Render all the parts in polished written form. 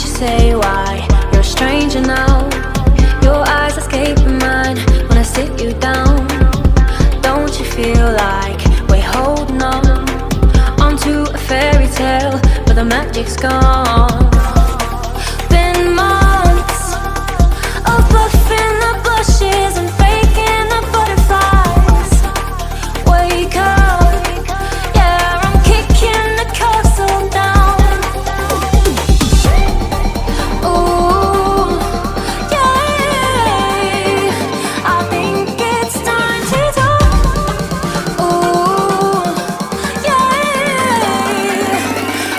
you say why you're a stranger now? Your eyes escape mine when I sit you down. Don't you feel like we're holding on onto a fairy tale, but the magic's gone? Been months of bluffing the bushes and faking the butterflies. Wake up, yeah, I'm kicking the castle down. Ooh, yeah, I think it's time to talk. Ooh, yeah,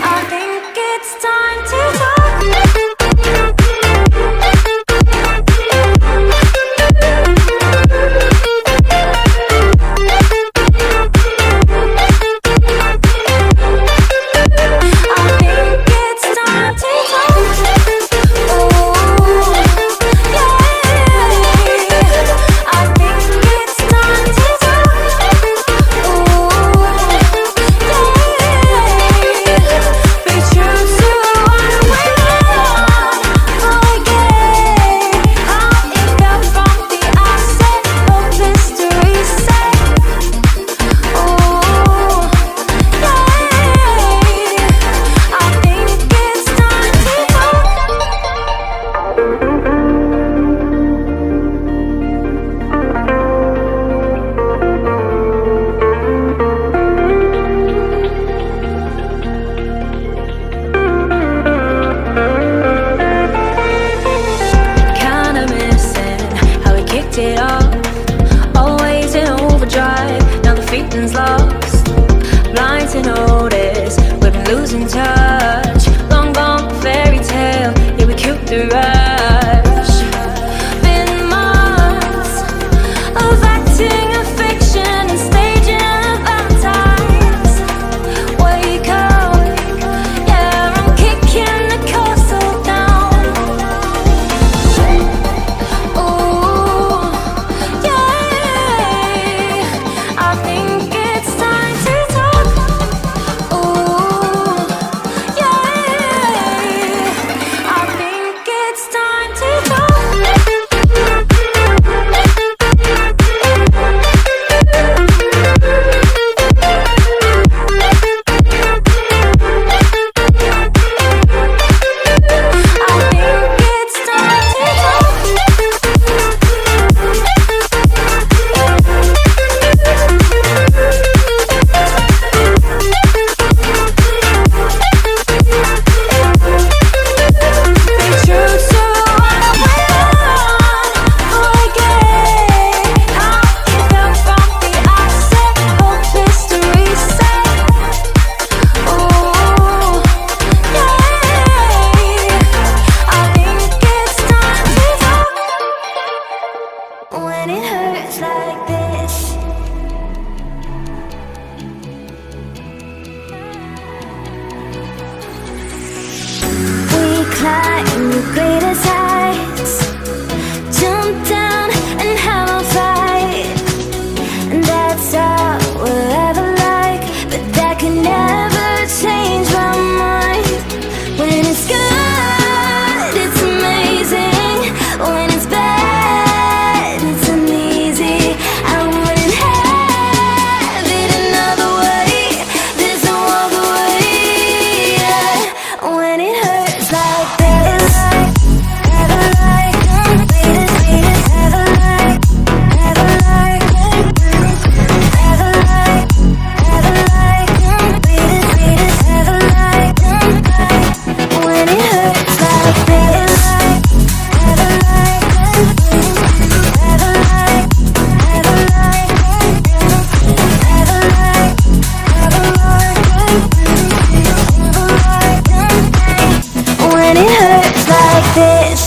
I think it's time to talk. It off, always in overdrive. Now the feeling's lost, blind to notice we've been losing touch. Long gone fairy tale, yeah, we killed the rush. Been months of acting a fiction and staging a Valentine's. Wake up, yeah, I'm kicking the castle down. Ooh, I think it's time to talk. Ooh, yeah, I think it's time to talk. I think it's time to when it hurts like this. We climb the greatest heights, jump down and have a fight, and that's all we'll ever like. But that can never change my mind. When it's good, it's amazing. When it's bad, it's uneasy. I wouldn't have it another way. There's no other way. When it hurts like this, ever like, sweetest, ever like, ever like, ever like, sweetest, ever like. When it hurts like this, ever like, ever like, ever like, ever like, ever like. When it hurts like this,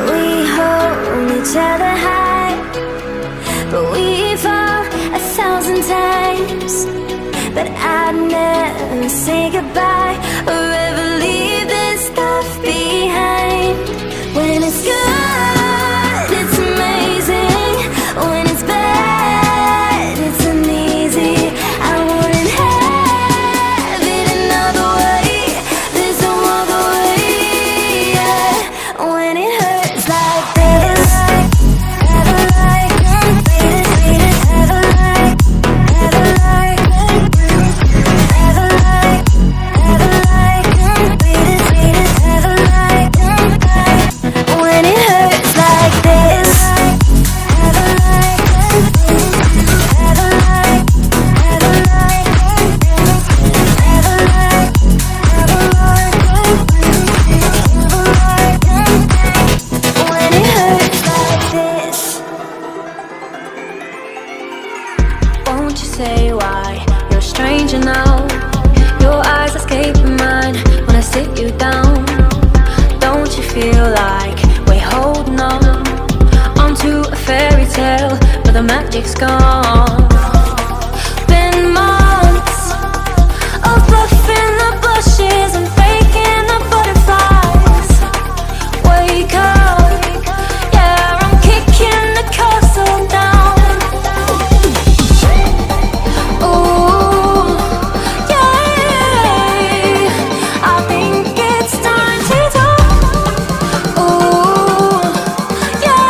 we hold each other high, but we fall 1,000 times. But I'd never say goodbye or ever leave this stuff behind. When it's good, it's amazing. When it's bad, it's uneasy. I wouldn't have it another say why you're a stranger now. Your eyes escaping mine when I sit you down. Don't you feel like we're holding on onto a fairy tale, but the magic's gone? Been months of bluffing the blushes and faking the butterflies. Wake up, yeah, I'm kicking the castle down. Ooh, yeah, I think it's time to talk. Ooh, yeah,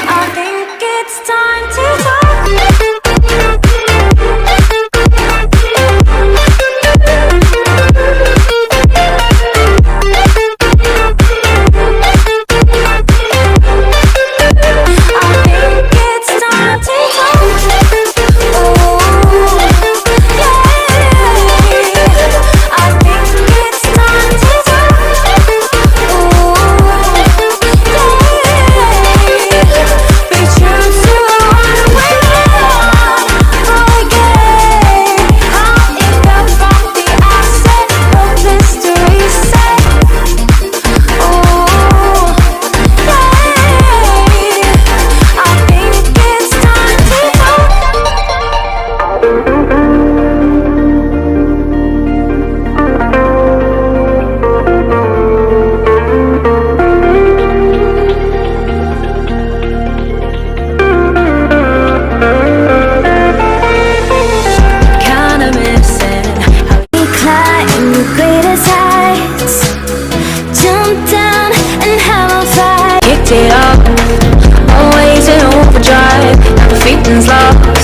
I think it's time to talk. It up, always in overdrive. Now the feeling's lost.